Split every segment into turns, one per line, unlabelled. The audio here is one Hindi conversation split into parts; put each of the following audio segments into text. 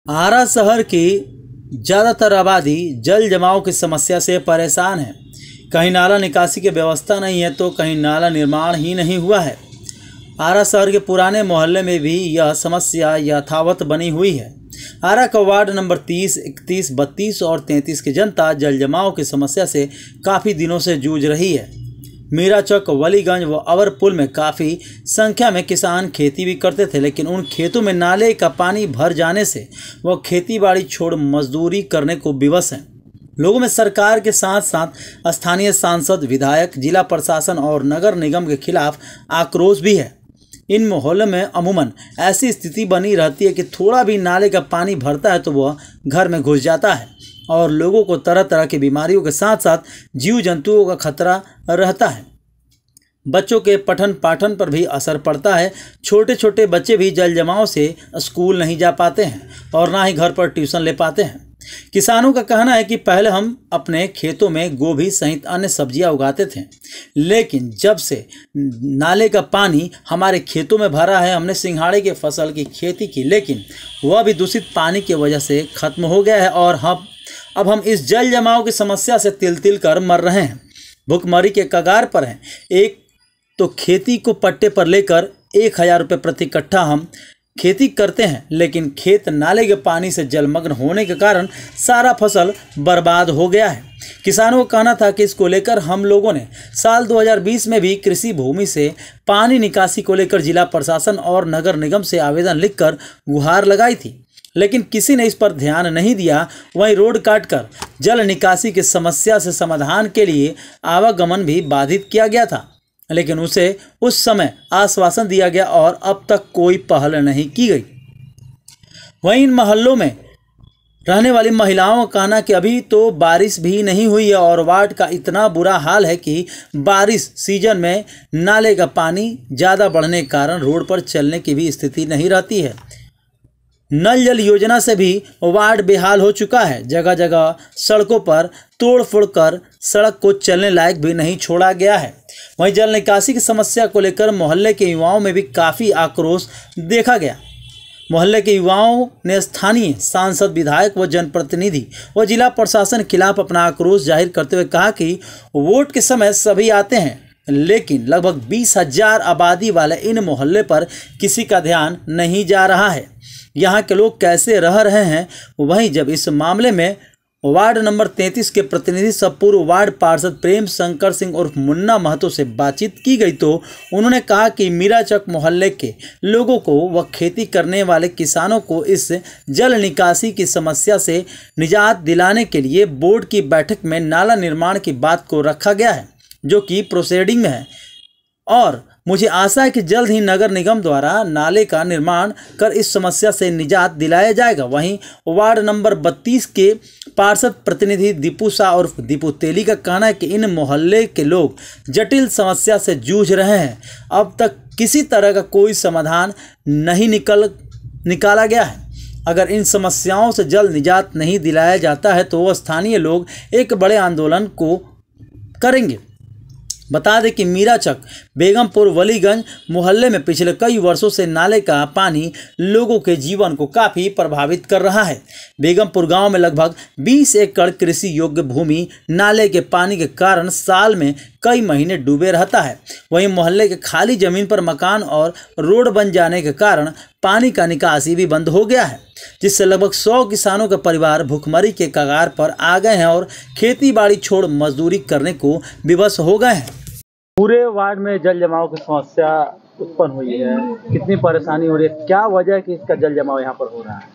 आरा शहर की ज़्यादातर आबादी जल जमाव की समस्या से परेशान है। कहीं नाला निकासी की व्यवस्था नहीं है तो कहीं नाला निर्माण ही नहीं हुआ है। आरा शहर के पुराने मोहल्ले में भी यह समस्या यथावत बनी हुई है। आरा का वार्ड नंबर 30, 31, 32 और 33 की जनता जल जमाव की समस्या से काफ़ी दिनों से जूझ रही है। मीराचक, वलीगंज व अवरपुल में काफ़ी संख्या में किसान खेती भी करते थे, लेकिन उन खेतों में नाले का पानी भर जाने से वह खेती बाड़ी छोड़ मजदूरी करने को विवश हैं। लोगों में सरकार के साथ साथ स्थानीय सांसद, विधायक, जिला प्रशासन और नगर निगम के खिलाफ आक्रोश भी है। इन मोहल्लों में अमूमन ऐसी स्थिति बनी रहती है कि थोड़ा भी नाले का पानी भरता है तो वह घर में घुस जाता है और लोगों को तरह तरह की बीमारियों के साथ साथ जीव जंतुओं का खतरा रहता है। बच्चों के पठन पाठन पर भी असर पड़ता है। छोटे छोटे बच्चे भी जल जमाव से स्कूल नहीं जा पाते हैं और ना ही घर पर ट्यूशन ले पाते हैं। किसानों का कहना है कि पहले हम अपने खेतों में गोभी सहित अन्य सब्जियां उगाते थे, लेकिन जब से नाले का पानी हमारे खेतों में भरा है, हमने सिंघाड़े के फसल की खेती की, लेकिन वह भी दूषित पानी की वजह से खत्म हो गया है और अब हम इस जल जमाव की समस्या से तिल तिल कर मर रहे हैं। भुखमरी के कगार पर हैं। एक तो खेती को पट्टे पर लेकर 1000 रुपये प्रति कट्ठा हम खेती करते हैं, लेकिन खेत नाले के पानी से जलमग्न होने के कारण सारा फसल बर्बाद हो गया है। किसानों को कहना था कि इसको लेकर हम लोगों ने साल 2020 में भी कृषि भूमि से पानी निकासी को लेकर जिला प्रशासन और नगर निगम से आवेदन लिखकर गुहार लगाई थी, लेकिन किसी ने इस पर ध्यान नहीं दिया। वहीं रोड काटकर जल निकासी की समस्या से समाधान के लिए आवागमन भी बाधित किया गया था, लेकिन उसे उस समय आश्वासन दिया गया और अब तक कोई पहल नहीं की गई। वहीं इन मोहल्लों में रहने वाली महिलाओं का कहना कि अभी तो बारिश भी नहीं हुई है और वार्ड का इतना बुरा हाल है कि बारिश सीजन में नाले का पानी ज़्यादा बढ़ने के कारण रोड पर चलने की भी स्थिति नहीं रहती है। नल जल योजना से भी वार्ड बेहाल हो चुका है। जगह जगह सड़कों पर तोड़ फोड़ कर सड़क को चलने लायक भी नहीं छोड़ा गया है। वहीं जल निकासी की समस्या को लेकर मोहल्ले के युवाओं में भी काफ़ी आक्रोश देखा गया। मोहल्ले के युवाओं ने स्थानीय सांसद, विधायक व जनप्रतिनिधि व जिला प्रशासन के खिलाफ अपना आक्रोश जाहिर करते हुए कहा कि वोट के समय सभी आते हैं, लेकिन लगभग 20,000 आबादी वाले इन मोहल्ले पर किसी का ध्यान नहीं जा रहा है। यहाँ के लोग कैसे रह रहे हैं। वहीं जब इस मामले में वार्ड नंबर 33 के प्रतिनिधि सब पूर्व वार्ड पार्षद प्रेम शंकर सिंह उर्फ मुन्ना महतो से बातचीत की गई तो उन्होंने कहा कि मीराचक मोहल्ले के लोगों को व खेती करने वाले किसानों को इस जल निकासी की समस्या से निजात दिलाने के लिए बोर्ड की बैठक में नाला निर्माण की बात को रखा गया है, जो कि प्रोसीडिंग में है और मुझे आशा है कि जल्द ही नगर निगम द्वारा नाले का निर्माण कर इस समस्या से निजात दिलाया जाएगा। वहीं वार्ड नंबर 32 के पार्षद प्रतिनिधि दीपू शाह और दीपू तेली का कहना है कि इन मोहल्ले के लोग जटिल समस्या से जूझ रहे हैं। अब तक किसी तरह का कोई समाधान नहीं निकाला गया है। अगर इन समस्याओं से जल्द निजात नहीं दिलाया जाता है तो वह स्थानीय लोग एक बड़े आंदोलन को करेंगे। बता दें कि मीराचक, बेगमपुर, वलीगंज मोहल्ले में पिछले कई वर्षों से नाले का पानी लोगों के जीवन को काफ़ी प्रभावित कर रहा है। बेगमपुर गांव में लगभग 20 एकड़ कृषि योग्य भूमि नाले के पानी के कारण साल में कई महीने डूबे रहता है। वहीं मोहल्ले के खाली जमीन पर मकान और रोड बन जाने के कारण पानी का निकासी भी बंद हो गया है, जिससे लगभग 100 किसानों के परिवार भुखमरी के कगार पर आ गए हैं और खेती बाड़ी छोड़ मजदूरी करने को विवश हो गए हैं। पूरे वार्ड में जल जमाव की समस्या उत्पन्न हुई है, कितनी परेशानी हो रही है, क्या वजह है कि इसका जल जमाव यहाँ पर हो रहा है?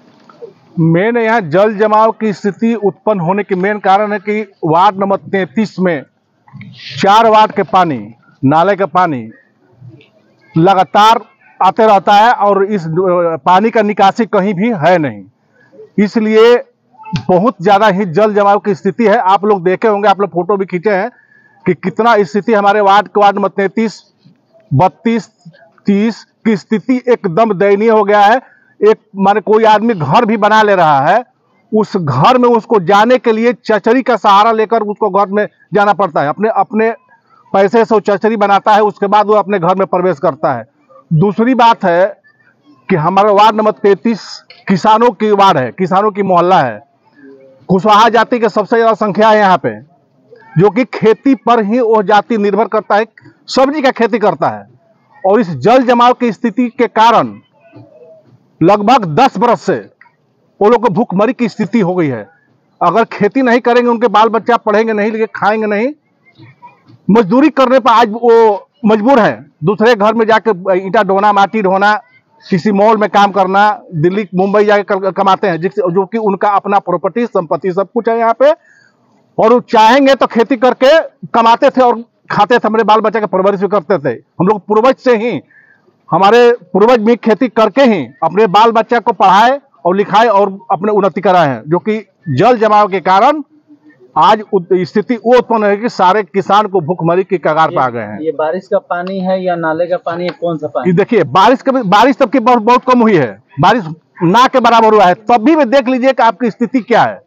मेन यहाँ जल जमाव की स्थिति उत्पन्न होने के मेन कारण है कि वार्ड नंबर 33 में 4 वार्ड के पानी, नाले का पानी लगातार आते रहता है और इस पानी का निकासी कहीं भी है नहीं, इसलिए बहुत ज़्यादा ही जल जमाव की स्थिति है। आप लोग देखे होंगे, आप लोग फोटो भी खींचे हैं कि कितना स्थिति हमारे वार्ड नंबर 33, 32, 30 की स्थिति एकदम दयनीय हो गया है। एक माने कोई आदमी घर भी बना ले रहा है, उस घर में उसको जाने के लिए चचरी का सहारा लेकर उसको घर में जाना पड़ता है। अपने पैसे से वो चचरी बनाता है, उसके बाद वो अपने घर में प्रवेश करता है। दूसरी बात है कि हमारे वार्ड नंबर 33 किसानों की वार्ड है, किसानों की मोहल्ला है। कुशवाहा जाति की सबसे ज़्यादा संख्या है यहाँ पे, जो कि खेती पर ही वो जाति निर्भर करता है, सब्जी का खेती करता है। और इस जल जमाव की स्थिति के कारण लगभग 10 बरस से वो लोग को भूखमरी की स्थिति हो गई है। अगर खेती नहीं करेंगे, उनके बाल बच्चा पढ़ेंगे नहीं, लेकिन खाएंगे नहीं, मजदूरी करने पर आज वो मजबूर है दूसरे घर में जाकर ईंटा ढोना, माटी ढोना, किसी मॉल में काम करना, दिल्ली मुंबई जाकर कमाते हैं, जो कि उनका अपना प्रॉपर्टी संपत्ति सब कुछ है यहाँ पे। और वो चाहेंगे तो खेती करके कमाते थे और खाते थे, हमारे बाल बच्चे का परवरिश भी करते थे। हम लोग पूर्वज से ही, हमारे पूर्वज भी खेती करके ही अपने बाल बच्चा को पढ़ाए और लिखाए और अपने उन्नति कराए हैं, जो कि जल जमाव के कारण आज स्थिति वो उत्पन्न है कि सारे किसान को भूखमरी की कगार पर आ गए हैं।
ये बारिश का पानी है या नाले का पानी है, कौन सा पानी?
देखिए, बारिश तब की बहुत कम हुई है, बारिश ना के बराबर हुआ है, तब भी देख लीजिए कि आपकी स्थिति क्या है।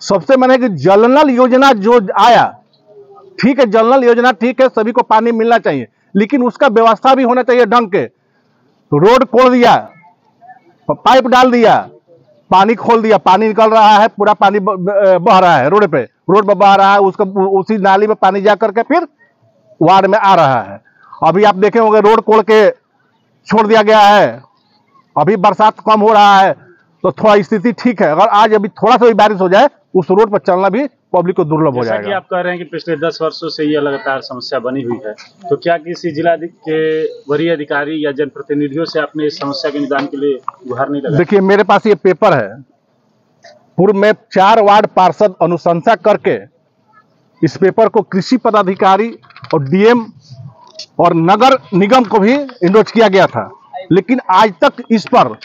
सबसे मैंने कि जल नल योजना जो आया, ठीक है, जल नल योजना ठीक है, सभी को पानी मिलना चाहिए, लेकिन उसका व्यवस्था भी होना चाहिए ढंग के। रोड खोल दिया, पाइप डाल दिया, पानी खोल दिया, पानी निकल रहा है, पूरा पानी बह रहा है रोड पर बह रहा है, उसका उसी नाली में पानी जा करके फिर वार्ड में आ रहा है। अभी आप देखे होंगे रोड खोल के छोड़ दिया गया है, अभी बरसात कम हो रहा है तो थोड़ा स्थिति ठीक है। अगर आज अभी थोड़ा सा भी बारिश हो जाए, उस रोड पर चलना भी पब्लिक को दुर्लभ हो जाएगा।
जैसा कि आप कह रहे हैं कि पिछले 10 वर्षों से ये लगातार समस्या बनी हुई है, तो क्या किसी जिला के वरीय अधिकारी या जनप्रतिनिधियों से आपने इस समस्या के निदान के लिए गुहार नहीं लगाई?
देखिए, मेरे पास ये पेपर है, पूर्व में 4 वार्ड पार्षद अनुशंसा करके इस पेपर को कृषि पदाधिकारी और डीएम और नगर निगम को भी इंडोज किया गया था, लेकिन आज तक इस पर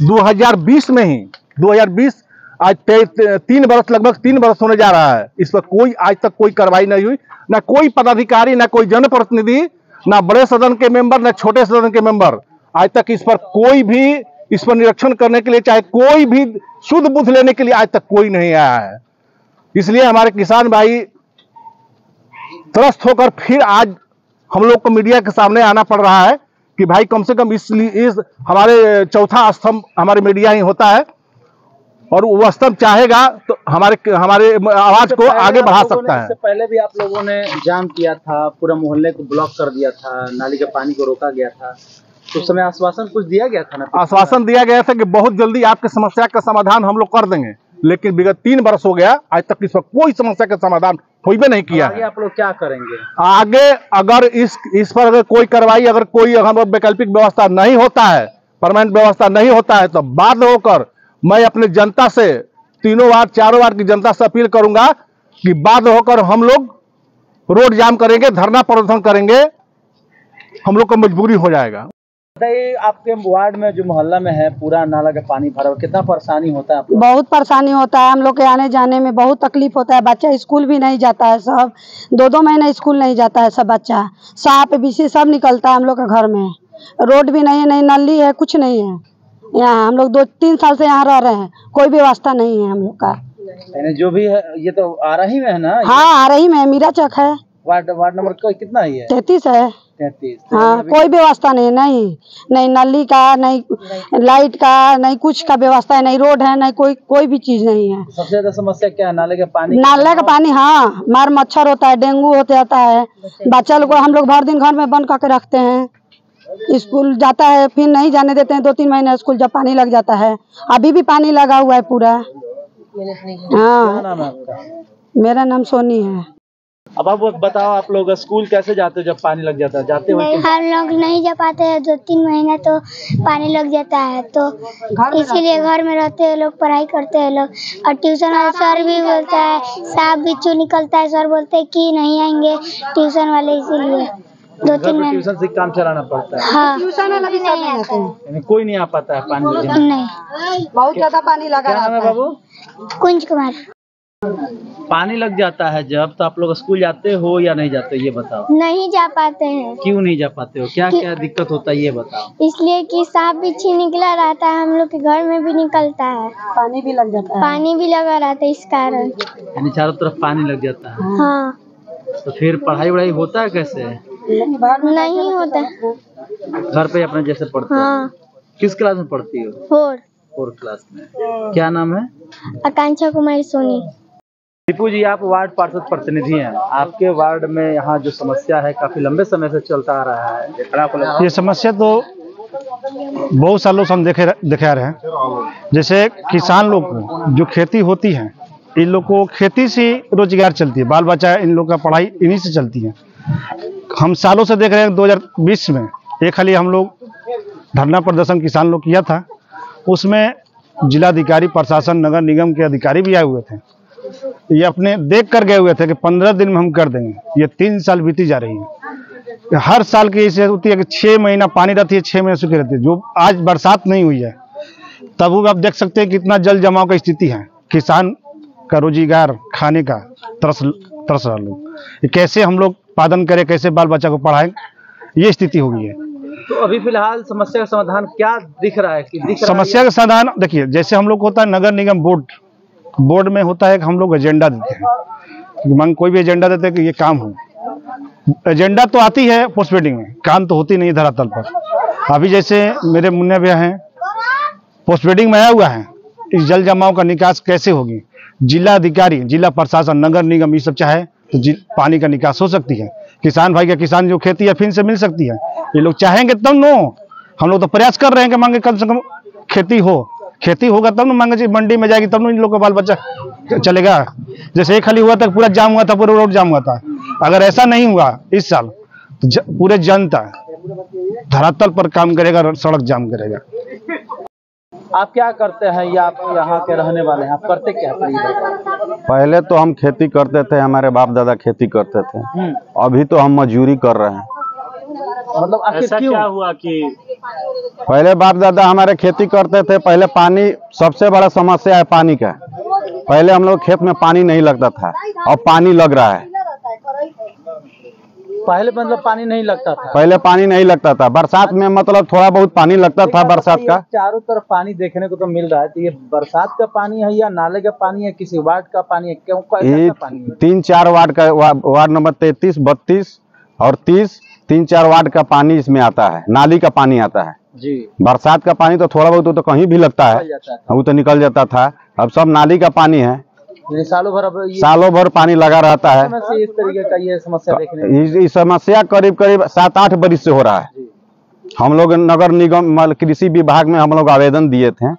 2020 में ही 2020 आज 3 बरस, लगभग 3 बरस होने जा रहा है, इस पर कोई आज तक कोई कार्रवाई नहीं हुई। ना कोई पदाधिकारी, ना कोई जनप्रतिनिधि, ना बड़े सदन के मेंबर, ना छोटे सदन के मेंबर, आज तक इस पर कोई भी इस पर निरीक्षण करने के लिए, चाहे कोई भी शुद्ध बुद्ध लेने के लिए आज तक कोई नहीं आया है। इसलिए हमारे किसान भाई त्रस्त होकर फिर आज हम लोग को मीडिया के सामने आना पड़ रहा है कि भाई कम से कम इस हमारे चौथा स्तंभ हमारे मीडिया ही होता है, और वो स्तंभ चाहेगा तो हमारे आवाज को आगे बढ़ा सकता है।
इससे पहले भी आप लोगों ने जाम किया था, पूरा मोहल्ले को ब्लॉक कर दिया था, नाली के पानी को रोका गया था, तो उस समय आश्वासन कुछ दिया गया था ना?
आश्वासन दिया गया था कि बहुत जल्दी आपकी समस्या का समाधान हम लोग कर देंगे, लेकिन विगत 3 बरस हो गया, आज तक इस पर कोई समस्या का समाधान कोई भी नहीं किया है।
आप लोग क्या करेंगे
आगे? अगर इस पर अगर कोई कार्रवाई, अगर कोई वैकल्पिक व्यवस्था नहीं होता है, परमानेंट व्यवस्था नहीं होता है, तो बाध्य होकर मैं अपने जनता से, 3 वार्ड 4 वार्ड की जनता से अपील करूंगा कि बाध्य होकर हम लोग रोड जाम करेंगे, धरना प्रदर्शन करेंगे, हम लोग को मजबूरी हो जाएगा।
बताइए, आपके वार्ड में जो मोहल्ला में है पूरा नाला का पानी भरा हुआ, कितना परेशानी होता है आपको?
बहुत परेशानी होता है, हम लोग के आने जाने में बहुत तकलीफ होता है। बच्चा स्कूल भी नहीं जाता है, सब 2-2 महीने स्कूल नहीं जाता है सब बच्चा, सांप बिच्छू सब निकलता है हम लोग के घर में। रोड भी नहीं है, नहीं नली है, कुछ नहीं है। यहाँ हम लोग 2-3 साल से यहाँ रह रहे हैं, कोई व्यवस्था नहीं है हम लोग का।
जो भी है ये तो आरही में है ना?
हाँ, आरही में मीरा चक है।
वार्ड नंबर कितना ही है?
33 है।
33।
हाँ, कोई व्यवस्था नहीं, नहीं नली का, नहीं लाइट का, नहीं कुछ का व्यवस्था है, नहीं रोड है, नहीं कोई भी चीज नहीं है।
सबसे ज्यादा समस्या क्या है? नाले का पानी।
नाले का पानी, हाँ, मार मच्छर होता है, डेंगू होते जाता है। बच्चा लोग को हम लोग भर दिन घर में बंद करके रखते हैं, स्कूल जाता है फिर नहीं जाने देते हैं 2-3 महीने स्कूल, जब पानी लग जाता है। अभी भी पानी लगा हुआ है पूरा। हाँ,
नाम है आपका?
मेरा नाम सोनी है।
अब आप बताओ, आप लोग स्कूल कैसे जाते हो जब पानी लग जाता है? जाते हो?
हम लोग नहीं जा पाते हैं, 2-3 महीने तो पानी लग जाता है, तो इसीलिए घर में रहते हैं लोग, पढ़ाई करते हैं लोग। और ट्यूशन वाले सर भी बोलता है, सांप बिच्छू निकलता है, सर बोलते हैं कि नहीं आएंगे ट्यूशन वाले, इसीलिए 2-3 महीने
ट्यूशन से काम चलाना पड़ता है।
हाँ,
ट्यूशन वाला भी नहीं आता है,
कोई नहीं आ पाता है पानी में?
नहीं,
बहुत ज्यादा पानी लगा।
क्या नाम है बाबू?
कुंज कुमार।
पानी लग जाता है जब, तो आप लोग स्कूल जाते हो या नहीं जाते हो, ये बताओ।
नहीं जा पाते हैं।
क्यों नहीं जा पाते हो? क्या क्या दिक्कत होता है ये बताओ।
इसलिए कि सांप बिच्छू निकला रहता है, हम लोग के घर में भी निकलता है,
पानी भी लग जाता है,
पानी भी लगा रहता है, इस कारण।
यानी चारों तरफ पानी लग जाता है।
हाँ,
तो फिर पढ़ाई वढ़ाई होता है कैसे?
नहीं होता।
घर पे अपने जैसे पढ़ते हो?
हाँ।
किस क्लास में पढ़ती हो?
4।
4th क्लास में। क्या नाम है?
आकांक्षा कुमारी सोनी।
दीपू जी, आप वार्ड पार्षद प्रतिनिधि हैं। आपके वार्ड में यहाँ जो समस्या है काफी लंबे समय से चलता आ रहा है।
ये समस्या तो बहुत सालों से हम देखे आ रहे हैं। जैसे किसान लोग को जो खेती होती है, इन लोग को खेती से रोजगार चलती है, बाल बच्चा इन लोग का पढ़ाई इन्हीं से चलती है। हम सालों से देख रहे हैं। 2020 में एक हाली हम लोग धरना प्रदर्शन किसान लोग किया था, उसमें जिलाधिकारी, प्रशासन, नगर निगम के अधिकारी भी आए हुए थे। ये अपने देख कर गए हुए थे कि 15 दिन में हम कर देंगे। ये 3 साल बीती जा रही है। हर साल की ऐसे होती है कि 6 महीना पानी रहती है, 6 महीने सूखी रहती है। जो आज बरसात नहीं हुई है, तब वो आप देख सकते हैं कितना जल जमाव का स्थिति है। किसान का रोजगार, खाने का तरस रहा लोग। ये कैसे हम लोग उत्पादन करें, कैसे बाल बच्चा को पढ़ाएं, ये स्थिति हो गई है।
तो अभी फिलहाल समस्या का समाधान क्या दिख रहा है?
समस्या का समाधान देखिए, जैसे हम लोग होता है नगर निगम बोर्ड में होता है कि हम लोग एजेंडा देते हैं, कोई भी एजेंडा देते हैं कि ये काम हो। एजेंडा तो आती है पोस्ट वेडिंग में, काम तो होती नहीं धरातल पर। अभी जैसे मेरे मुन्ने भैया हैं, पोस्ट वेडिंग में आया हुआ है, इस जल जमाव का निकास कैसे होगी? जिला अधिकारी, जिला प्रशासन, नगर निगम ये सब चाहे तो पानी का निकास हो सकती है। किसान भाई का किसान जो खेती है फिर से मिल सकती है। ये लोग चाहेंगे तब नो। हम लोग तो प्रयास कर रहे हैं कि मांगे कम से कम खेती हो। खेती होगा तब ना मांगे मंडी में जाएगी, तब ना इन लोग का बाल बच्चा चलेगा। जैसे एक खाली हुआ था, पूरा जाम हुआ था, पूरा रोड जाम हुआ था। अगर ऐसा नहीं हुआ इस साल तो पूरे जनता धरातल पर काम करेगा, सड़क जाम करेगा।
आप क्या करते हैं या आप यहाँ के रहने वाले हैं? आप करते क्या?
पहले तो हम खेती करते थे, हमारे बाप दादा खेती करते थे। अभी तो हम मजदूरी कर रहे हैं।
मतलब
ऐसा क्या हुआ कि
पहले बाप दादा हमारे खेती करते थे। पहले पानी, सबसे बड़ा समस्या है पानी का। पहले हम लोग खेत में पानी नहीं लगता था, अब पानी लग रहा है।
पहले मतलब पानी नहीं लगता था?
पहले पानी नहीं लगता था। बरसात में मतलब थोड़ा बहुत पानी लगता था बरसात का।
चारों तरफ पानी देखने को तो मिल रहा है, तो ये बरसात का पानी है या नाले का पानी है, किसी वार्ड का पानी है? क्यों
ये
पानी है?
3-4 वार्ड का, वार्ड नंबर 33, 32 और 30, 3-4 वार्ड का पानी इसमें आता है। नाली का पानी आता है
जी।
बरसात का पानी तो थोड़ा बहुत तो कहीं भी लगता है, वो तो निकल जाता था। अब सब नाली का पानी है। सालों भर पानी लगा रहता है।
इस तरीके का ये समस्या देखने
इस समस्या करीब 7-8 बरिस से हो रहा है। हम लोग नगर निगम, कृषि विभाग में हम लोग आवेदन दिए थे।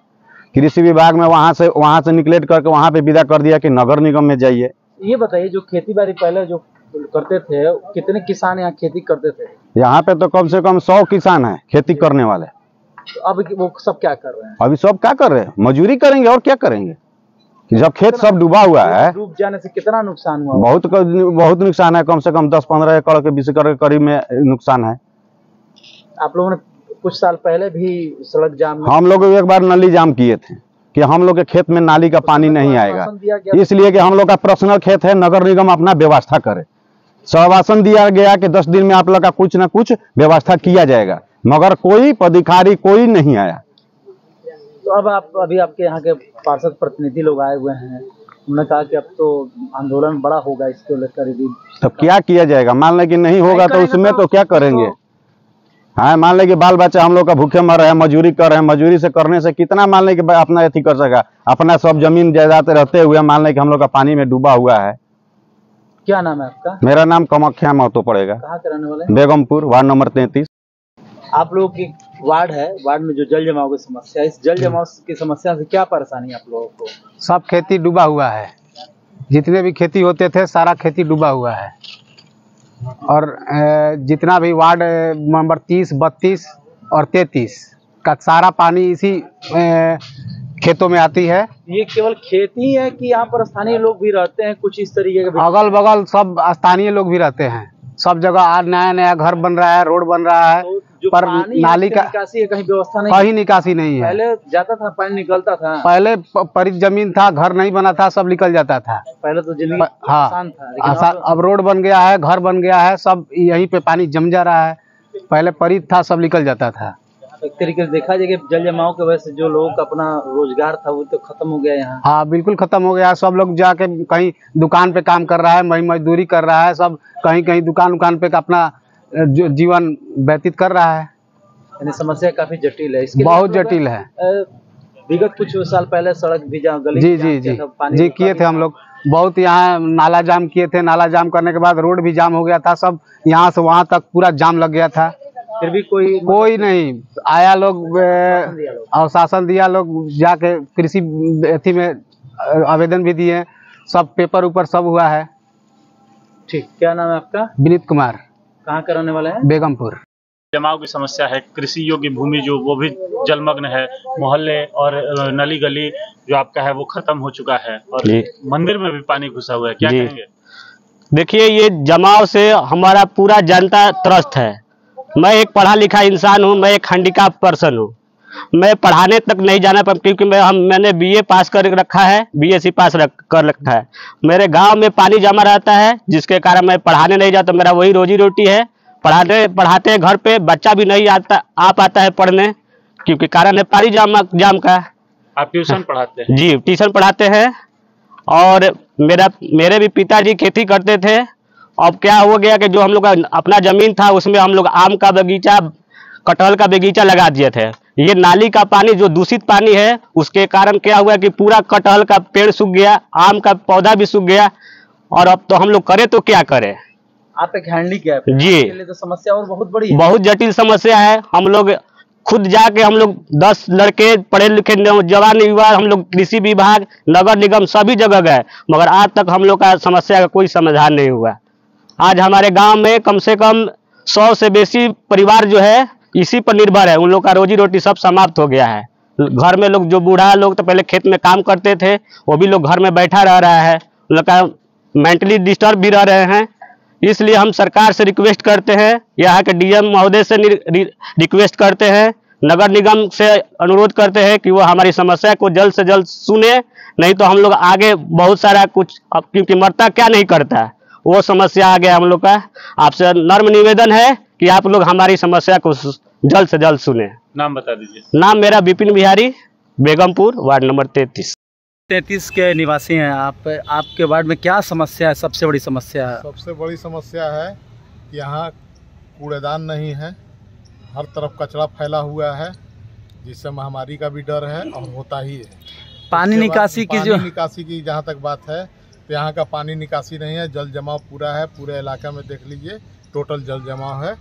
कृषि विभाग में वहाँ से निकलेट करके वहाँ पे विदा कर दिया कि नगर निगम में जाइए।
ये बताइए, जो खेती बाड़ी पहले जो करते थे, कितने किसान यहाँ खेती करते थे?
यहाँ पे तो कम से कम 100 किसान हैं खेती करने वाले।
तो अब वो सब क्या कर रहे हैं?
अभी सब क्या कर रहे हैं? मजदूरी करेंगे और क्या करेंगे, जब खेत सब डूबा हुआ है।
डूब जाने से कितना नुकसान हुआ?
बहुत नुकसान है। कम से कम 10-15 एकड़ के 20 एकड़ के करीब में नुकसान है।
आप लोगों ने कुछ साल पहले भी सड़क जाम,
हम लोग एक बार नली जाम किए थे कि हम लोग के खेत में नाली का पानी नहीं आएगा, इसलिए कि हम लोग का पर्सनल खेत है। नगर निगम अपना व्यवस्था करे। आश्वासन दिया गया कि 10 दिन में आप लोग का कुछ न कुछ व्यवस्था किया जाएगा, मगर कोई अधिकारी कोई नहीं आया।
तो अब अभी आपके यहाँ के पार्षद प्रतिनिधि लोग आए हुए हैं, उन्होंने कहा कि अब तो आंदोलन बड़ा होगा इसको लेकर।
तब क्या किया जाएगा? मान लें कि नहीं होगा तो उसमें तो क्या करेंगे? हाँ, मान लें कि बाल बच्चा हम लोग का भूखे मर रहे हैं, मजदूरी कर रहे हैं। मजदूरी से करने से कितना मान लें कि अपना अथी कर सका, अपना सब जमीन जायदाद रहते हुए मान लें कि हम लोग का पानी में डूबा हुआ है।
क्या नाम है आपका?
मेरा नाम कमख्या महतो पड़ेगा।
कहाँ के रहने वाले?
Begampur, ward number 33।
आप लोगों की वार्ड है, वार्ड में जो जल जमाव की समस्या, इस जल जमाव की समस्या से क्या परेशानी आप लोगों को?
सब खेती डूबा हुआ है। जितने भी खेती होते थे सारा खेती डूबा हुआ है। और जितना भी वार्ड नंबर 30, 32 और 33 का सारा पानी इसी खेतों में आती है।
ये केवल खेती है कि यहाँ पर स्थानीय लोग भी रहते हैं? कुछ इस तरीके के
अगल बगल सब स्थानीय लोग भी रहते हैं। सब जगह आज नया नया घर बन रहा है, रोड बन रहा है,
तो
पर नाली का
निकासी है, कहीं व्यवस्था नहीं,
कहीं निकासी नहीं है।
पहले जाता था पानी निकलता था,
पहले परित जमीन था, घर नहीं बना था, सब निकल जाता था।
पहले तो जिंदगी आसान था,
हाँ, अब रोड बन गया है, घर बन गया है, सब यहीं पे पानी जम जा रहा है। पहले परित था, सब निकल जाता था।
एक तरीके से देखा जाए कि जल जमाव की वजह से जो लोगों का अपना रोजगार था वो तो खत्म हो गया यहाँ।
हाँ, बिल्कुल खत्म हो गया। सब लोग जाके कहीं दुकान पे काम कर रहा है, मजदूरी कर रहा है, सब कहीं कहीं दुकान पे अपना जीवन व्यतीत कर रहा है।
यानी समस्या काफी जटिल है। इसके
बहुत जटिल है।
विगत कुछ साल पहले सड़क भी जहाँ गली
जी जी जी जी किए थे हम लोग। बहुत यहाँ नाला जाम किए थे। नाला जाम करने के बाद रोड भी जाम हो गया था। सब यहाँ से वहाँ तक पूरा जाम लग गया था।
फिर भी कोई
नहीं आया। लोग आश्वासन दिया। लोग जाके कृषि अथी में आवेदन भी दिए। सब पेपर ऊपर सब हुआ है।
ठीक, क्या नाम है आपका?
विनीत कुमार।
कहाँ का रहने वाले हैं?
बेगमपुर।
जमाव की समस्या है, कृषि योग्य भूमि जो वो भी जलमग्न है, मोहल्ले और नली गली जो आपका है वो खत्म हो चुका है और मंदिर में भी पानी घुसा हुआ है, क्या कहेंगे?
देखिए, ये जमाव से हमारा पूरा जनता त्रस्त है। मैं एक पढ़ा लिखा इंसान हूँ, मैं एक हैंडीकैप पर्सन हूँ। मैं पढ़ाने तक नहीं जाना पर क्योंकि मैंने BA पास कर रखा है, BSc पास कर रखा है। मेरे गांव में पानी जमा रहता है जिसके कारण मैं पढ़ाने नहीं जाता। मेरा वही रोजी रोटी है। पढ़ाते घर पे बच्चा भी नहीं आ पाता है पढ़ने क्योंकि कारण है पानी जाम का।
आप ट्यूशन पढ़ाते हैं?
जी, ट्यूशन पढ़ाते हैं। और मेरे भी पिताजी खेती करते थे। अब क्या हो गया कि जो हम लोग का अपना जमीन था उसमें हम लोग आम का बगीचा, कटहल का बगीचा लगा दिए थे। ये नाली का पानी जो दूषित पानी है उसके कारण क्या हुआ कि पूरा कटहल का पेड़ सूख गया, आम का पौधा भी सूख गया। और अब तो हम लोग करें तो क्या करें।
आप एक हैंडीकैप
जी,
के लिए तो समस्या और बहुत बड़ी है।
बहुत जटिल समस्या है। हम लोग खुद जाके हम लोग 10 लड़के पढ़े लिखे नौजवान युवा हम लोग कृषि विभाग, नगर निगम सभी जगह गए मगर आज तक हम लोग का समस्या का कोई समाधान नहीं हुआ। आज हमारे गांव में कम से कम 100 से बेसी परिवार जो है इसी पर निर्भर है। उन लोग का रोजी रोटी सब समाप्त हो गया है। घर में लोग जो बूढ़ा लोग तो पहले खेत में काम करते थे वो भी लोग घर में बैठा रह रहा है। उन लोग का मेंटली डिस्टर्ब भी रह रहे हैं। इसलिए हम सरकार से रिक्वेस्ट करते हैं, यहाँ के DM महोदय से रिक्वेस्ट करते हैं, नगर निगम से अनुरोध करते हैं कि वो हमारी समस्या को जल्द से जल्द सुने। नहीं तो हम लोग आगे बहुत सारा कुछ, क्योंकि मरता क्या नहीं करता वो समस्या आ गया हम लोग का। आपसे नर्म निवेदन है कि आप लोग हमारी समस्या को जल्द से जल्द सुने।
नाम बता दीजिए।
नाम मेरा विपिन बिहारी, बेगमपुर, वार्ड नंबर 33
के निवासी हैं आप। आपके वार्ड में क्या समस्या है? सबसे बड़ी समस्या है?
सबसे बड़ी समस्या है कि यहाँ कूड़ेदान नहीं है। हर तरफ कचरा फैला हुआ है जिससे महामारी का भी डर है और होता ही है।
पानी निकासी की
जहाँ तक बात है तो यहाँ का पानी निकासी नहीं है। जल जमाव पूरा है। पूरे इलाका में देख लीजिए टोटल जल जमाव है।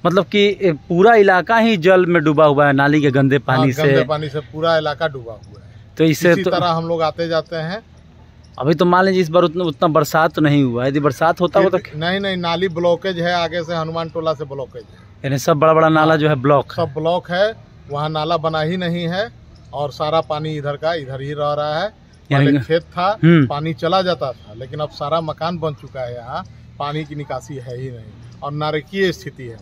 मतलब कि पूरा इलाका ही जल में डूबा हुआ है नाली के गंदे पानी से।
गंदे पानी से पूरा इलाका डूबा हुआ है।
तो इससे
इसी तरह हम लोग आते जाते हैं।
अभी तो मान लीजिए इस बार उतना बरसात तो नहीं हुआ। यदि बरसात होता हो तो
नहीं, नाली ब्लॉकेज है। आगे से हनुमान टोला से ब्लॉकेज है।
यानी सब बड़ा बड़ा नाला जो है ब्लॉक,
सब ब्लॉक है। वहाँ नाला बना ही नहीं है और सारा पानी इधर का इधर ही रह रहा है। पहले खेत था, पानी चला जाता था, लेकिन अब सारा मकान बन चुका है। यहाँ पानी की निकासी है ही नहीं और नारकीय स्थिति है।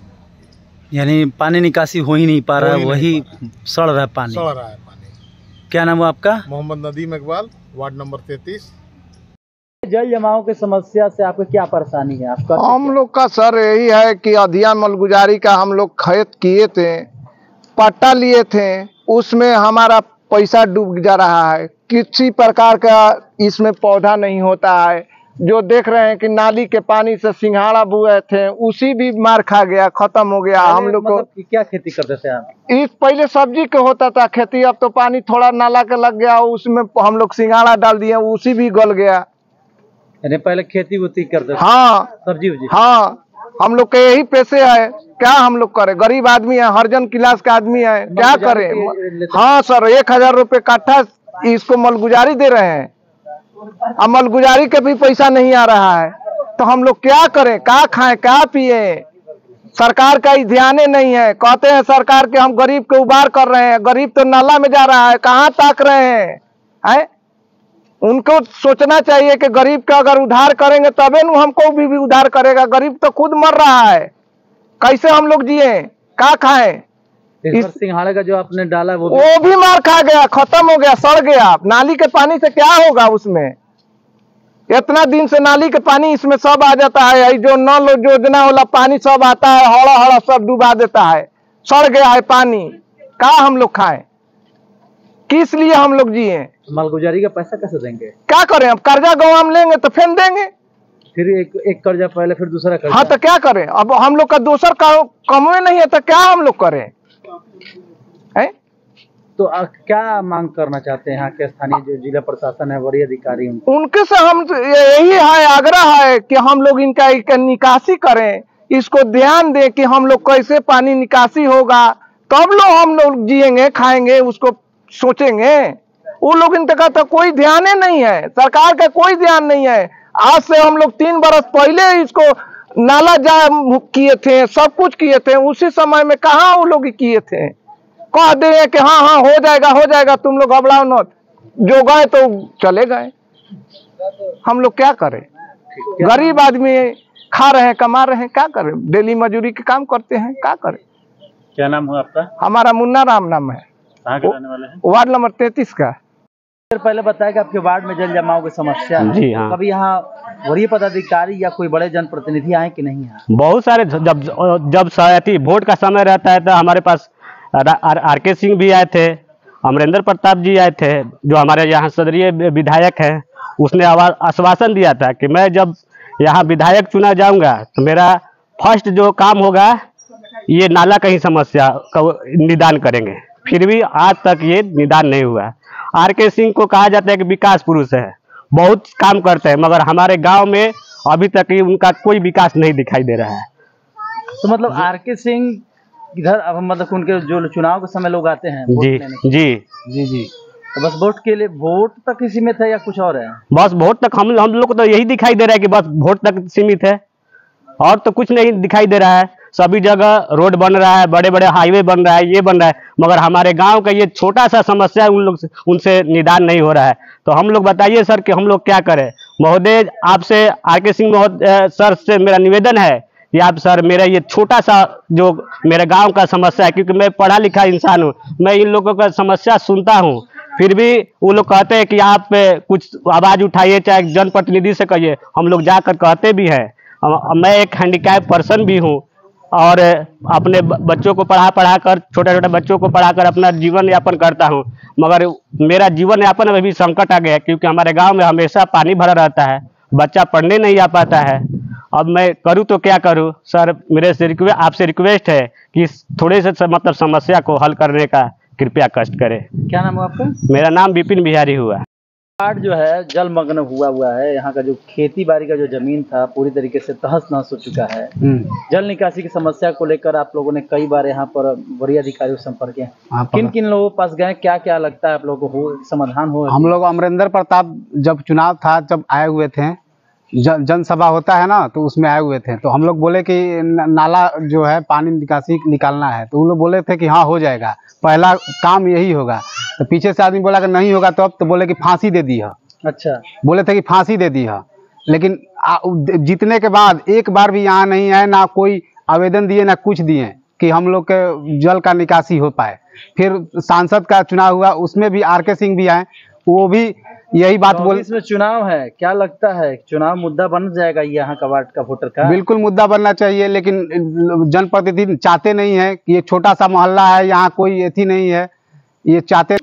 यानी पानी निकासी हो ही नहीं पा रहा है, वही सड़ रहा है पानी। क्या नाम है आपका?
Mohammad Nadeem Iqbal, ward number 33।
जल जमाव की समस्या से आपको क्या परेशानी है? आपका
हम लोग का सर यही है कि अधिया मलगुजारी का हम लोग खेत किए थे, पट्टा लिए थे, उसमें हमारा पैसा डूब जा रहा है। किसी प्रकार का इसमें पौधा नहीं होता है। जो देख रहे हैं कि नाली के पानी से सिंघाड़ा बुए थे, उसी भी मार खा गया, खत्म हो गया। हम लोग को
क्या खेती करते थे आप?
इस पहले सब्जी के होता था खेती। अब तो पानी थोड़ा नाला के लग गया, उसमें हम लोग सिंघाड़ा डाल दिए, उसी भी गल गया।
यानी पहले खेती वोती करते थे?
हाँ,
सब्जी वब्जी।
हाँ, हम लोग के यही पैसे है। क्या हम लोग करें? गरीब आदमी है, हरिजन क्लास का आदमी है, क्या करें? हाँ सर, 1000 रुपये कट्ठा इसको मलगुजारी दे रहे हैं। अब मलगुजारी के भी पैसा नहीं आ रहा है तो हम लोग क्या करें? क्या खाएं, क्या पिए? सरकार का ही ध्यान नहीं है। कहते हैं सरकार के हम गरीब के उबार कर रहे हैं। गरीब तो नाला में जा रहा है, कहाँ ताक रहे हैं? उनको सोचना चाहिए कि गरीब का अगर उधार करेंगे तबे न हमको भी उधार करेगा। गरीब तो खुद मर रहा है, कैसे हम लोग जिए, क्या खाएं?
इस सिंघाड़े का जो आपने डाला वो
भी मार खा गया, खत्म हो गया, सड़ गया। नाली के पानी से क्या होगा? उसमें इतना दिन से नाली के पानी इसमें सब आ जाता है। जो नल योजना वाला पानी सब आता है, हड़ा हड़ा सब डुबा देता है, सड़ गया है पानी। क्या हम लोग खाएं? किस लिए हम लोग जिए?
मलगुजारी का पैसा कैसे देंगे?
क्या करें? अब कर्जा गाँव में लेंगे तो फिर देंगे,
फिर एक कर्जा पहले फिर दूसरा कर्जा।
हाँ तो क्या करें? अब हम लोग का दूसर कमवे नहीं है तो क्या हम लोग करें?
तो क्या मांग करना चाहते हैं यहाँ के स्थानीय जो जिला प्रशासन है, वरीय अधिकारी,
उनके से हम यही है आग्रह है कि हम लोग इनका एक निकासी करें, इसको ध्यान दें कि हम लोग कैसे पानी निकासी होगा, तब लोग हम लोग जिएंगे खाएंगे, उसको सोचेंगे। वो लोग इनका तो कोई ध्यान ही नहीं है, सरकार का कोई ध्यान नहीं है। आज से हम लोग 3 बरस पहले इसको नाला जाम किए थे, सब कुछ किए थे, उसी समय में कहाँ वो लोग किए थे। कह दे कि हाँ हो जाएगा, तुम लोग घबराओ मत, जो गए तो चले गए। हम लोग क्या करें, गरीब आदमी खा रहे हैं, कमा रहे हैं, क्या करें, डेली मजदूरी के काम करते हैं, क्या करें।
क्या नाम है आपका?
हमारा मुन्ना राम नाम है।
कहाँ के रहने वाले हैं?
वार्ड नंबर 33 का।
पहले बताया कि आपके वार्ड में जल जमाव की समस्या है।
जी हाँ।
कभी यहाँ वरीय पदाधिकारी या कोई बड़े जनप्रतिनिधि आए कि नहीं आए?
बहुत सारे, जब वोट का समय रहता है तो हमारे पास आर.के. सिंह भी आए थे, अमरेंद्र प्रताप जी आए थे, जो हमारे यहाँ सदरीय विधायक हैं। उसने आश्वासन दिया था कि मैं जब यहाँ विधायक चुना जाऊंगा तो मेरा फर्स्ट जो काम होगा ये नाला की समस्या का निदान करेंगे। फिर भी आज तक ये निदान नहीं हुआ। आर.के. सिंह को कहा जाता है कि विकास पुरुष है, बहुत काम करते हैं, मगर हमारे गांव में अभी तक ही उनका कोई विकास नहीं दिखाई दे रहा है।
तो मतलब आर.के. सिंह इधर अब मतलब उनके जो चुनाव के समय लोग आते हैं वोट लेने के लिए।
जी,
तो बस वोट के लिए, वोट तक ही सीमित है या कुछ और है?
बस वोट तक हम लोग को तो यही दिखाई दे रहा है कि बस वोट तक सीमित है, और तो कुछ नहीं दिखाई दे रहा है। सभी जगह रोड बन रहा है, बड़े बड़े हाईवे बन रहा है, ये बन रहा है, मगर हमारे गांव का ये छोटा सा समस्या उनसे निदान नहीं हो रहा है। तो हम लोग बताइए सर कि हम लोग क्या करें। महोदय, आपसे आर.के. सिंह महोदय सर से मेरा निवेदन है कि आप सर मेरा ये छोटा सा जो मेरे गांव का समस्या है, क्योंकि मैं पढ़ा लिखा इंसान हूँ, मैं इन लोगों का समस्या सुनता हूँ, फिर भी वो लोग कहते हैं कि आप कुछ आवाज़ उठाइए, चाहे जनप्रतिनिधि से कहिए। हम लोग जाकर कहते भी हैं। मैं एक हैंडीकैप पर्सन भी हूँ और अपने बच्चों को पढ़ा कर, छोटे बच्चों को पढ़ाकर अपना जीवन यापन करता हूँ, मगर मेरा जीवन यापन में भी संकट आ गया है, क्योंकि हमारे गांव में हमेशा पानी भरा रहता है, बच्चा पढ़ने नहीं आ पाता है। अब मैं करूँ तो क्या करूँ सर, मेरे से आपसे रिक्वेस्ट है कि थोड़े से मतलब समस्या को हल करने का कृपया कष्ट करें।
क्या नाम है आपका?
मेरा नाम विपिन बिहारी हुआ।
वार्ड जो है जलमग्न हुआ है। यहाँ का जो खेती बाड़ी का जो जमीन था पूरी तरीके से तहस नहस हो चुका है। जल निकासी की समस्या को लेकर आप लोगों ने कई बार यहाँ पर वरीय अधिकारियों से संपर्क किया, किन किन लोगों के पास गए, क्या क्या लगता है आप लोगों को समाधान हो?
हम लोग अमरेंद्र प्रताप जब चुनाव था जब आए हुए थे, जनसभा होता है ना, तो उसमें आए हुए थे। तो हम लोग बोले कि नाला जो है पानी निकासी निकालना है, तो वो लोग बोले थे कि हाँ हो जाएगा, पहला काम यही होगा। तो पीछे से आदमी बोला कि नहीं होगा, तो बोले कि फांसी दे दी है।
अच्छा,
बोले थे कि फांसी दे दी है, लेकिन जीतने के बाद एक बार भी यहाँ नहीं आए, ना कोई आवेदन दिए ना कुछ दिए कि हम लोग के जल का निकासी हो पाए। फिर सांसद का चुनाव हुआ, उसमें भी आर.के. सिंह भी आए, वो भी यही बात बोले।
इसमें चुनाव है, क्या लगता है चुनाव मुद्दा बन जाएगा यहाँ का वार्ड का वोटर का?
बिल्कुल मुद्दा बनना चाहिए, लेकिन जनप्रतिनिधि चाहते नहीं है कि ये छोटा सा मोहल्ला है, यहाँ कोई एथी नहीं है, ये चाहते।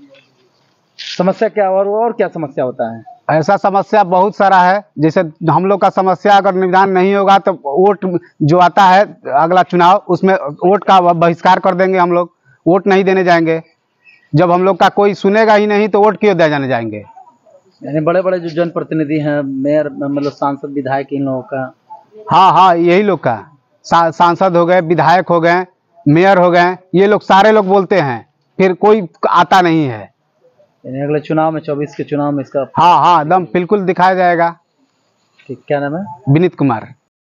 समस्या क्या और क्या समस्या होता है?
ऐसा समस्या बहुत सारा है, जैसे हम लोग का समस्या अगर निदान नहीं होगा तो वोट जो आता है अगला चुनाव, उसमें वोट का बहिष्कार कर देंगे। हम लोग वोट नहीं देने जाएंगे। जब हम लोग का कोई सुनेगा ही नहीं तो वोट क्यों दे जाने जाएंगे?
यानी बड़े बड़े जो जनप्रतिनिधि हैं, मेयर मतलब सांसद विधायक, इन लोगों का?
हाँ, यही लोग का सांसद हो गए, विधायक हो गए, मेयर हो गए, ये लोग सारे लोग बोलते हैं, फिर कोई आता नहीं है।
यानी अगले चुनाव में 24 के चुनाव में इसका
हाँ एकदम बिल्कुल दिखाया जाएगा।
ठीक, क्या नाम है?
विनीत कुमार।